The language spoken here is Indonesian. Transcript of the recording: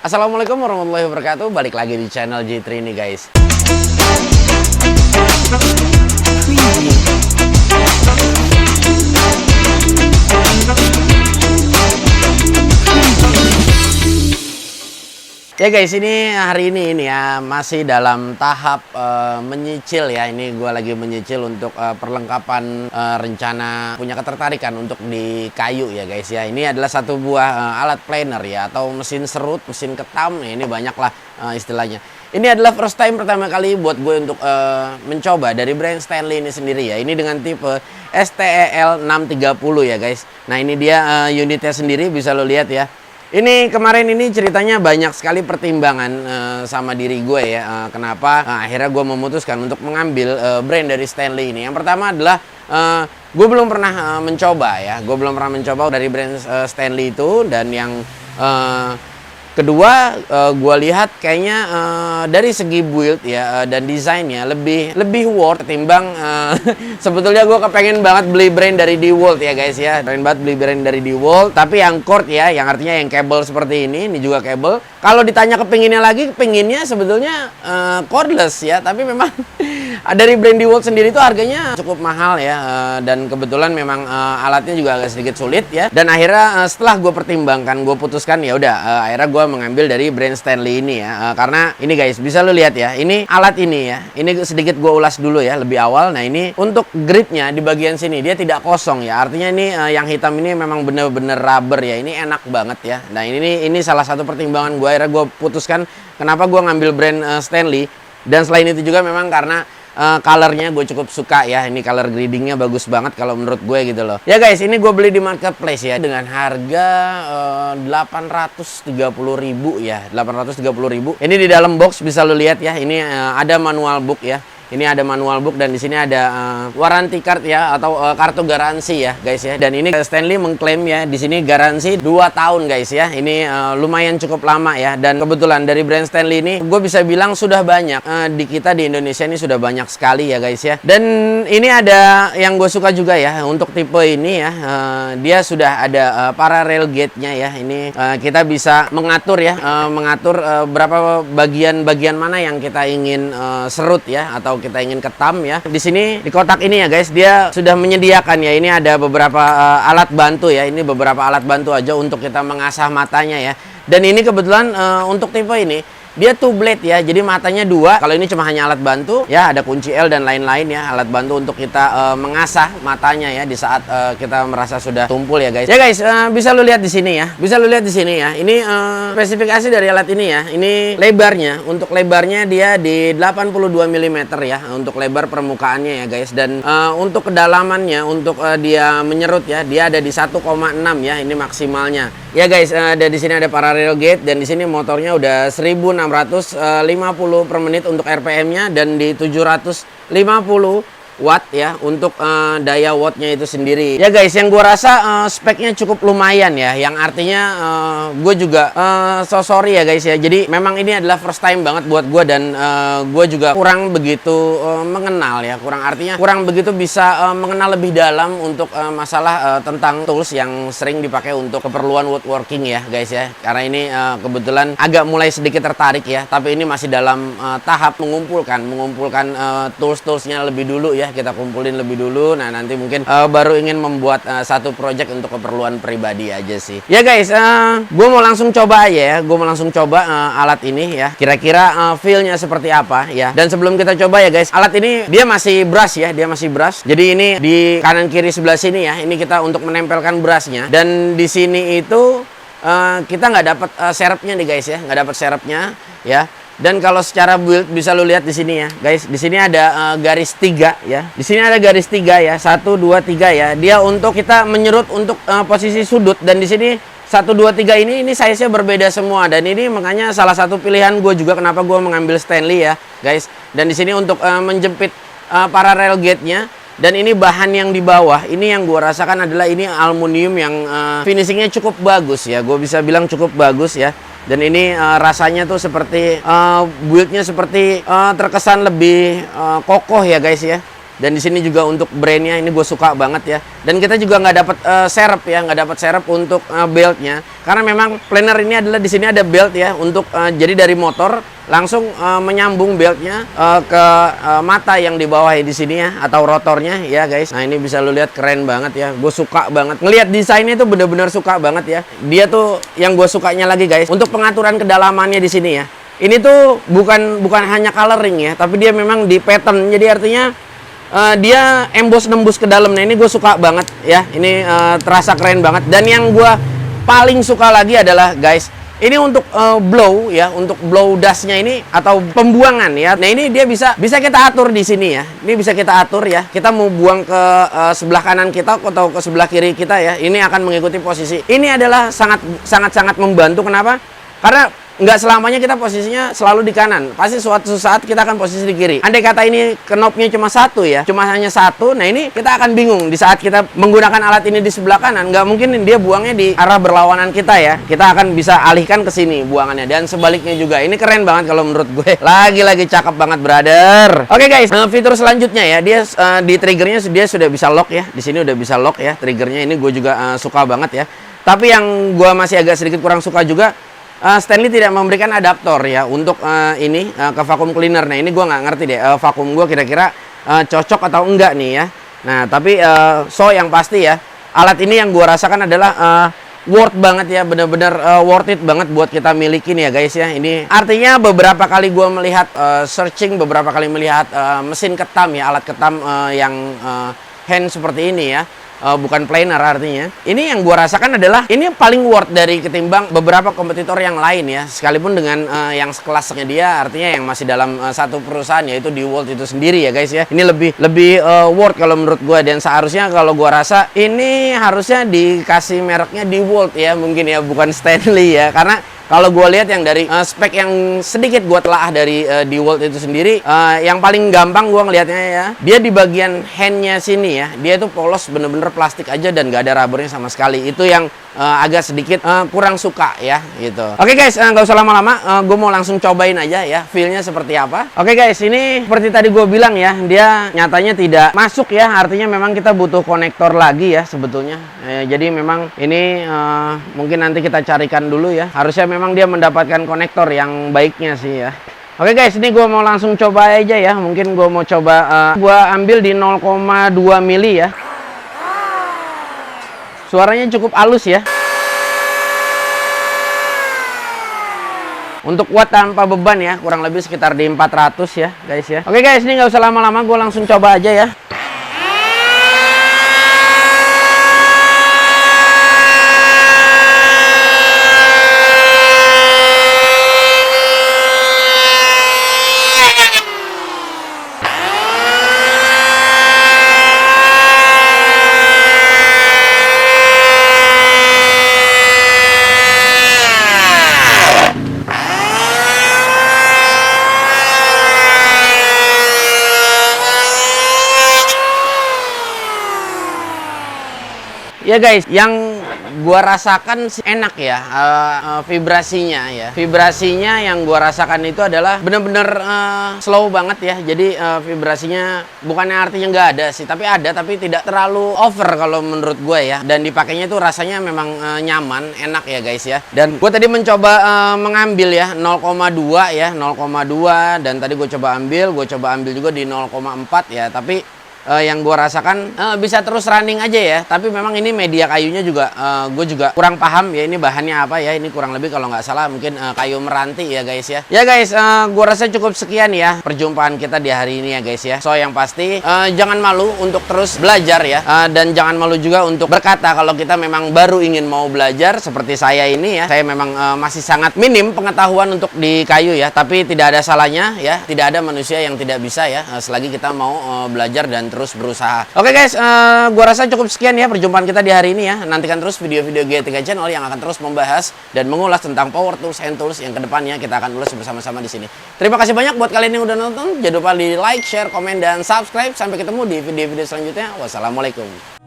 Assalamualaikum warahmatullahi wabarakatuh. Balik lagi di channel J3 nih guys. Ya guys, ini hari ini ya masih dalam tahap menyicil ya. Ini gue lagi menyicil untuk perlengkapan rencana punya ketertarikan untuk di kayu ya guys ya. Ini adalah satu buah alat planer ya, atau mesin serut, mesin ketam ya, ini banyak lah istilahnya. Ini adalah first time pertama kali buat gue untuk mencoba dari brand Stanley ini sendiri ya. Ini dengan tipe STEL 630 ya guys. Nah ini dia unitnya sendiri, bisa lo lihat ya. Ini kemarin ini ceritanya banyak sekali pertimbangan sama diri gue ya. Kenapa akhirnya gue memutuskan untuk mengambil brand dari Stanley ini. Yang pertama adalah gue belum pernah mencoba ya. Gue belum pernah mencoba dari brand Stanley itu. Dan yang kedua, gue lihat kayaknya dari segi build ya dan desainnya lebih worth ketimbang sebetulnya gue kepengen banget beli brand dari DeWalt ya guys ya. Pengen banget beli brand dari DeWalt, tapi yang cord ya, yang artinya yang kabel seperti ini juga kabel. Kalau ditanya kepinginnya lagi, kepinginnya sebetulnya cordless ya, tapi memang dari brand DeWalt sendiri itu harganya cukup mahal ya, dan kebetulan memang alatnya juga agak sedikit sulit ya. Dan akhirnya setelah gue pertimbangkan, gue putuskan ya udah, akhirnya gue mengambil dari brand Stanley ini ya. Karena ini guys, bisa lo lihat ya, ini alat ini ya, ini sedikit gue ulas dulu ya lebih awal. Nah ini untuk gripnya di bagian sini dia tidak kosong ya, artinya ini yang hitam ini memang bener-bener rubber ya. Ini enak banget ya. Nah ini salah satu pertimbangan gue, akhirnya gue putuskan kenapa gue ngambil brand Stanley. Dan selain itu juga memang karena colornya gue cukup suka ya. Ini color gradingnya bagus banget kalau menurut gue gitu loh. Ya guys, ini gue beli di marketplace ya dengan harga 830.000 ya, 830.000. Ini di dalam box bisa lo lihat ya. Ini ada manual book ya. Ini ada manual book dan di sini ada warranty card ya, atau kartu garansi ya guys ya. Dan ini Stanley mengklaim ya di sini garansi 2 tahun guys ya. Ini lumayan cukup lama ya. Dan kebetulan dari brand Stanley ini gue bisa bilang sudah banyak di kita di Indonesia ini sudah banyak sekali ya guys ya. Dan ini ada yang gue suka juga ya untuk tipe ini ya. Dia sudah ada parallel gate-nya ya. Ini kita bisa mengatur ya, mengatur berapa bagian-bagian mana yang kita ingin serut ya, atau kita ingin ketam ya. Di sini di kotak ini ya guys, dia sudah menyediakan ya. Ini ada beberapa alat bantu ya. Ini beberapa alat bantu aja untuk kita mengasah matanya ya. Dan ini kebetulan untuk tipe ini dia 2 blade ya, jadi matanya 2. Kalau ini cuma hanya alat bantu ya, ada kunci L dan lain-lain ya, alat bantu untuk kita mengasah matanya ya di saat kita merasa sudah tumpul ya guys. Ya guys, bisa lu lihat di sini ya, bisa lu lihat di sini ya. Ini spesifikasi dari alat ini ya. Ini lebarnya, untuk lebarnya dia di 82 mm ya, untuk lebar permukaannya ya guys. Dan untuk kedalamannya, untuk dia menyerut ya, dia ada di 1,6 ya, ini maksimalnya. Ya guys, di sini ada parallel gate dan di sini motornya udah 1650 per menit untuk RPM-nya dan di 750 watt ya untuk daya wattnya itu sendiri. Ya guys, yang gue rasa speknya cukup lumayan ya, yang artinya gue juga so sorry ya guys ya. Jadi memang ini adalah first time banget buat gue, dan gue juga kurang begitu mengenal ya, kurang begitu bisa mengenal lebih dalam untuk masalah tentang tools yang sering dipakai untuk keperluan woodworking ya guys ya. Karena ini kebetulan agak mulai sedikit tertarik ya, tapi ini masih dalam tahap mengumpulkan tools-toolsnya lebih dulu ya. Kita kumpulin lebih dulu. Nah nanti mungkin baru ingin membuat satu project untuk keperluan pribadi aja sih. Ya guys, gue mau langsung coba aja ya. Gue mau langsung coba alat ini ya. Kira-kira feel-nya seperti apa ya. Dan sebelum kita coba ya guys, alat ini dia masih brush ya. Dia masih brush. Jadi ini di kanan kiri sebelah sini ya. Ini kita untuk menempelkan brushnya. Dan di sini itu kita nggak dapat serepnya nih guys ya. Nggak dapat serepnya ya. Dan kalau secara build bisa lo lihat di sini ya, guys. Di sini ada garis 3 ya. Di sini ada garis 3 ya. 1 2 3 ya. Dia untuk kita menyerut untuk posisi sudut, dan di sini 1 2 3 ini size-nya berbeda semua, dan ini makanya salah satu pilihan gue juga kenapa gue mengambil Stanley ya, guys. Dan di sini untuk menjepit parallel gate-nya. Dan ini bahan yang di bawah, ini yang gue rasakan adalah ini aluminium yang finishingnya cukup bagus ya. Gue bisa bilang cukup bagus ya. Dan ini rasanya tuh seperti build-nya seperti terkesan lebih kokoh ya guys ya. Dan di sini juga untuk brandnya ini gue suka banget ya. Dan kita juga nggak dapat serep ya, nggak dapat serep untuk beltnya. Karena memang planer ini adalah di sini ada belt ya untuk jadi dari motor langsung menyambung beltnya ke mata yang di bawah ya di sini ya, atau rotornya ya guys. Nah ini bisa lu lihat keren banget ya. Gue suka banget ngelihat desainnya itu, bener-bener suka banget ya. Dia tuh yang gue sukanya lagi guys, untuk pengaturan kedalamannya di sini ya. Ini tuh bukan hanya coloring ya, tapi dia memang di pattern. Jadi artinya dia emboss nembus ke dalam. Nah ini gue suka banget ya. Ini terasa keren banget. Dan yang gue paling suka lagi adalah guys, ini untuk blow ya, untuk blow dustnya ini atau pembuangan ya. Nah ini dia bisa kita atur di sini ya. Ini bisa kita atur ya. Kita mau buang ke sebelah kanan kita atau ke sebelah kiri kita ya. Ini akan mengikuti posisi. Ini adalah sangat membantu. Kenapa? Karena nggak selamanya kita posisinya selalu di kanan. Pasti suatu saat kita akan posisi di kiri. Andai kata ini knopnya cuma satu ya, cuma hanya satu, nah ini kita akan bingung di saat kita menggunakan alat ini di sebelah kanan. Nggak mungkin dia buangnya di arah berlawanan kita ya. Kita akan bisa alihkan ke sini buangannya, dan sebaliknya juga. Ini keren banget kalau menurut gue. Lagi cakep banget brother. Oke guys, fitur selanjutnya ya, dia di triggernya dia sudah bisa lock ya. Di sini udah bisa lock ya triggernya. Ini gue juga suka banget ya. Tapi yang gue masih agak sedikit kurang suka juga, Stanley tidak memberikan adaptor ya untuk ini ke vacuum cleaner. Nah ini gue nggak ngerti deh vacuum gue kira-kira cocok atau enggak nih ya. Nah tapi yang pasti ya, alat ini yang gue rasakan adalah worth banget ya, bener-bener worth it banget buat kita milikin ya guys ya. Ini artinya beberapa kali gue melihat searching, beberapa kali melihat mesin ketam ya, alat ketam yang hand seperti ini ya. Bukan planer artinya. Ini yang gua rasakan adalah ini paling worth dari ketimbang beberapa kompetitor yang lain ya. Sekalipun dengan yang sekelasnya dia, artinya yang masih dalam satu perusahaan, yaitu DeWalt itu sendiri ya guys ya. Ini lebih worth kalau menurut gua, dan seharusnya kalau gua rasa ini harusnya dikasih mereknya DeWalt ya, mungkin ya, bukan Stanley ya. Karena kalau gue lihat yang dari spek yang sedikit gue telah dari DeWalt itu sendiri, yang paling gampang gue ngelihatnya ya, dia di bagian handnya sini ya, dia itu polos, bener-bener plastik aja dan gak ada rubbernya sama sekali. Itu yang agak sedikit kurang suka ya gitu. Oke guys, nggak usah lama-lama, gue mau langsung cobain aja ya feelnya seperti apa. Oke guys, ini seperti tadi gue bilang ya, dia nyatanya tidak masuk ya, artinya memang kita butuh konektor lagi ya sebetulnya. Jadi memang ini mungkin nanti kita carikan dulu ya, harusnya memang dia mendapatkan konektor yang baiknya sih ya. Oke guys, ini gue mau langsung coba aja ya. Mungkin gue mau coba, gue ambil di 0,2 mili ya. Suaranya cukup halus ya. Untuk watt tanpa beban ya, kurang lebih sekitar di 400 ya guys ya. Oke guys, ini nggak usah lama-lama, gue langsung coba aja ya. Ya guys, yang gua rasakan enak ya, vibrasinya ya. Vibrasinya yang gua rasakan itu adalah bener-bener slow banget ya. Jadi vibrasinya bukannya artinya nggak ada sih, tapi ada, tapi tidak terlalu over kalau menurut gue ya. Dan dipakainya itu rasanya memang nyaman, enak ya guys ya. Dan gue tadi mencoba mengambil ya 0,2 ya, 0,2, dan tadi gue coba ambil juga di 0,4 ya. Tapi yang gue rasakan bisa terus running aja ya. Tapi memang ini media kayunya juga gue juga kurang paham ya, ini bahannya apa ya. Ini kurang lebih kalau nggak salah mungkin kayu meranti ya guys ya. Ya guys, gue rasa cukup sekian ya perjumpaan kita di hari ini ya guys ya. So yang pasti jangan malu untuk terus belajar ya, dan jangan malu juga untuk berkata kalau kita memang baru ingin mau belajar. Seperti saya ini ya, saya memang masih sangat minim pengetahuan untuk di kayu ya. Tapi tidak ada salahnya ya, tidak ada manusia yang tidak bisa ya, selagi kita mau belajar dan terus berusaha. Oke guys, gua rasa cukup sekian ya perjumpaan kita di hari ini ya. Nantikan terus video-video G3 Channel yang akan terus membahas dan mengulas tentang power tools, hand tools yang kedepannya kita akan ulas bersama-sama di sini. Terima kasih banyak buat kalian yang udah nonton. Jangan lupa di like, share, komen, dan subscribe. Sampai ketemu di video-video selanjutnya. Wassalamualaikum.